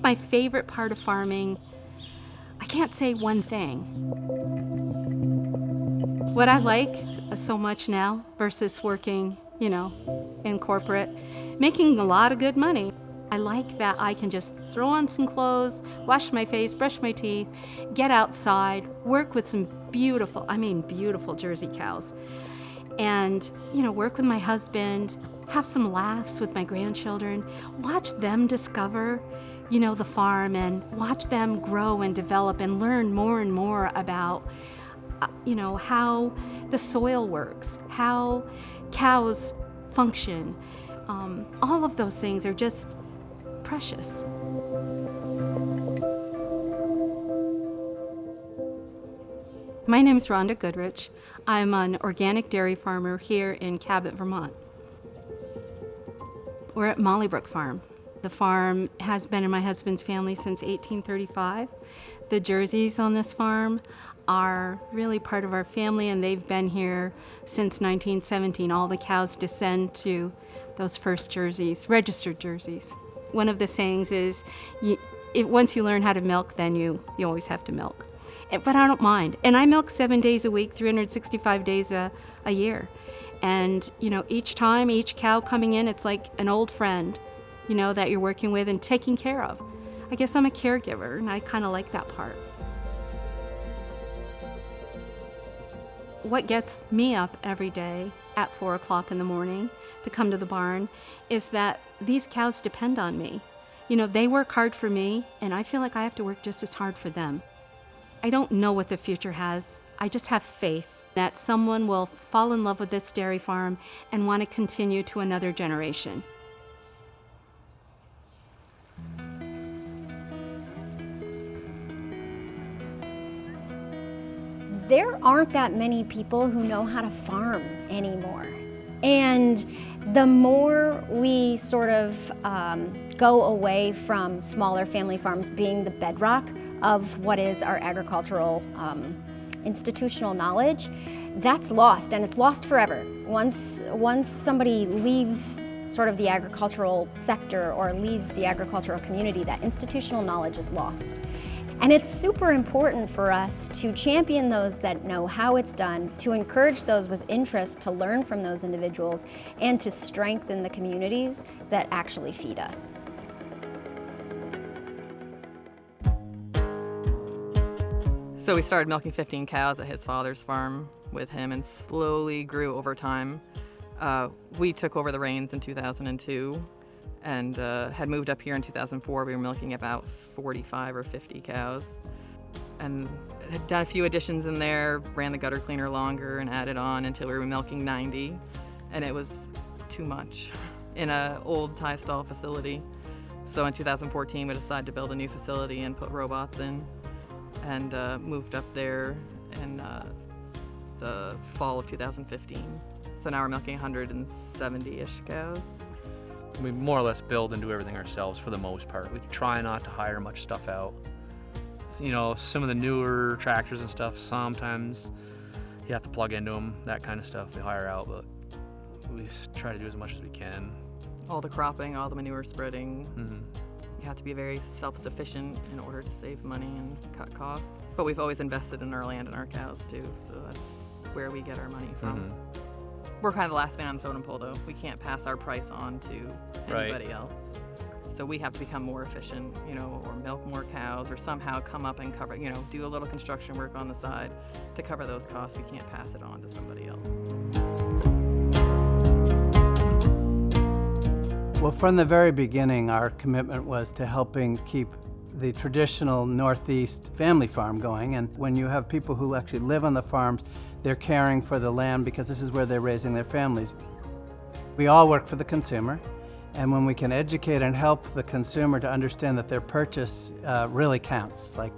my favorite part of farming? I can't say one thing. What I like so much now versus working, in corporate, making a lot of good money. I like that I can just throw on some clothes, wash my face, brush my teeth, get outside, work with some beautiful Jersey cows, and, work with my husband, have some laughs with my grandchildren, watch them discover, the farm, and watch them grow and develop and learn more and more about, how the soil works, how cows function. All of those things are just precious. My name is Rhonda Goodrich. I'm an organic dairy farmer here in Cabot, Vermont. We're at Mollybrook Farm. The farm has been in my husband's family since 1835. The Jerseys on this farm are really part of our family, and they've been here since 1917. All the cows descend to those first Jerseys, registered Jerseys. One of the sayings is, once you learn how to milk, then you always have to milk. But I don't mind. And I milk 7 days a week, 365 days a year. And, each time, each cow coming in, it's like an old friend, that you're working with and taking care of. I guess I'm a caregiver, and I kind of like that part. What gets me up every day at 4 o'clock in the morning to come to the barn is that these cows depend on me. They work hard for me, and I feel like I have to work just as hard for them. I don't know what the future has. I just have faith that someone will fall in love with this dairy farm and want to continue to another generation. There aren't that many people who know how to farm anymore. And the more we sort of go away from smaller family farms being the bedrock of what is our agricultural institutional knowledge, that's lost, and it's lost forever. Once somebody leaves sort of the agricultural sector or leaves the agricultural community, that institutional knowledge is lost. And it's super important for us to champion those that know how it's done, to encourage those with interest to learn from those individuals, and to strengthen the communities that actually feed us. So we started milking 15 cows at his father's farm with him and slowly grew over time. We took over the reins in 2002 and had moved up here in 2004. We were milking about 45 or 50 cows and had done a few additions in there, ran the gutter cleaner longer and added on until we were milking 90, and it was too much in an old tie stall facility. So in 2014 we decided to build a new facility and put robots in, and moved up there in the fall of 2015. So now we're milking 170-ish cows. We more or less build and do everything ourselves for the most part. We try not to hire much stuff out. So, some of the newer tractors and stuff, sometimes you have to plug into them, that kind of stuff we hire out, but we try to do as much as we can. All the cropping, all the manure spreading. You have to be very self-sufficient in order to save money and cut costs. But we've always invested in our land and our cows too, so that's where we get our money from. We're kind of the last man on the totem pole, though. We can't pass our price on to anybody else. So we have to become more efficient, or milk more cows, or somehow come up and cover, do a little construction work on the side to cover those costs. We can't pass it on to somebody else. Well, from the very beginning, our commitment was to helping keep the traditional Northeast family farm going. And when you have people who actually live on the farms, they're caring for the land because this is where they're raising their families. We all work for the consumer, and when we can educate and help the consumer to understand that their purchase really counts, like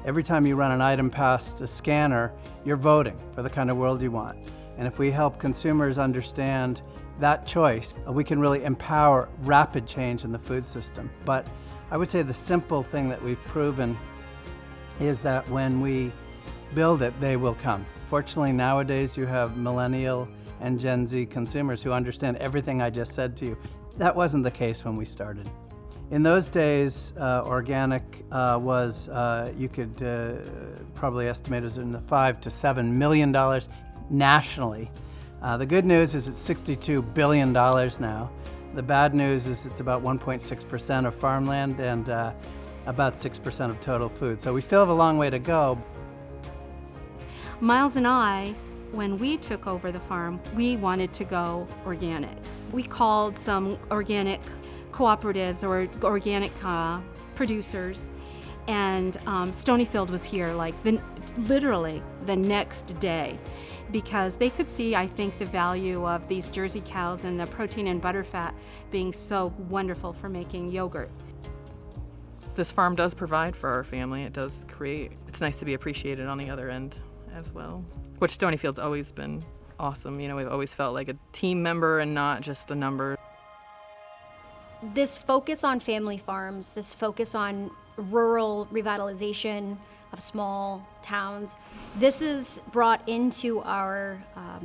every time you run an item past a scanner, you're voting for the kind of world you want. And if we help consumers understand that choice, we can really empower rapid change in the food system. But I would say the simple thing that we've proven is that when we build it, they will come. Fortunately, nowadays you have millennial and Gen Z consumers who understand everything I just said to you. That wasn't the case when we started. In those days, organic was, you could probably estimate it in the $5 to $7 million nationally. The good news is it's $62 billion now. The bad news is it's about 1.6% of farmland and about 6% of total food. So we still have a long way to go. Miles and I, when we took over the farm, we wanted to go organic. We called some organic cooperatives or organic producers, and Stonyfield was here like literally the next day, because they could see, I think, the value of these Jersey cows and the protein and butter fat being so wonderful for making yogurt. This farm does provide for our family. It does create, it's nice to be appreciated on the other end as well, which Stonyfield's always been awesome. You know, we've always felt like a team member and not just a number. This focus on family farms, this focus on rural revitalization of small towns, this is brought into our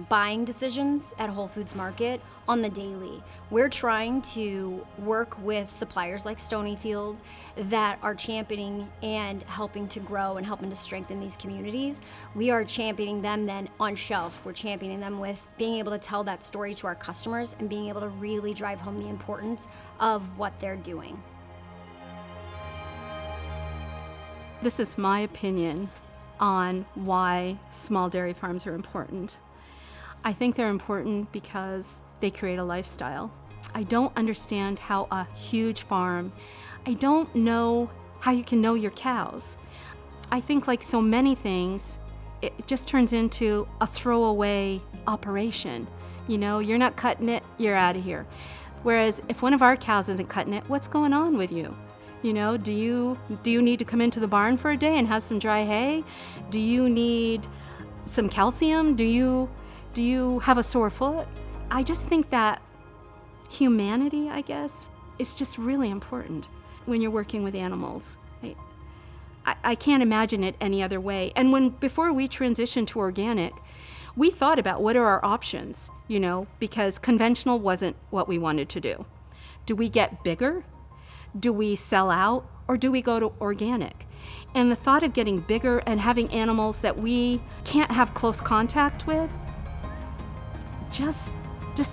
buying decisions at Whole Foods Market on the daily. We're trying to work with suppliers like Stonyfield that are championing and helping to grow and helping to strengthen these communities. We are championing them then on shelf. We're championing them with being able to tell that story to our customers and being able to really drive home the importance of what they're doing. This is my opinion on why small dairy farms are important. I think they're important because they create a lifestyle. I don't understand how a huge farm, I don't know how you can know your cows. I think, like so many things, it just turns into a throwaway operation. You know, you're not cutting it, you're out of here. Whereas if one of our cows isn't cutting it, what's going on with you? You know, do you need to come into the barn for a day and have some dry hay? Do you need some calcium? Do you have a sore foot? I just think that humanity, I guess, is just really important when you're working with animals. I can't imagine it any other way. And before we transitioned to organic, we thought about what are our options, you know, because conventional wasn't what we wanted to do. Do we get bigger? Do we sell out, or do we go to organic? And the thought of getting bigger and having animals that we can't have close contact with just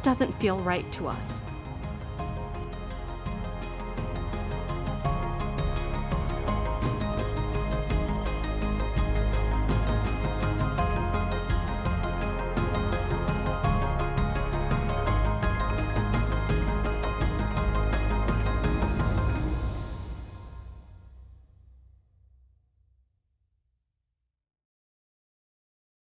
doesn't feel right to us.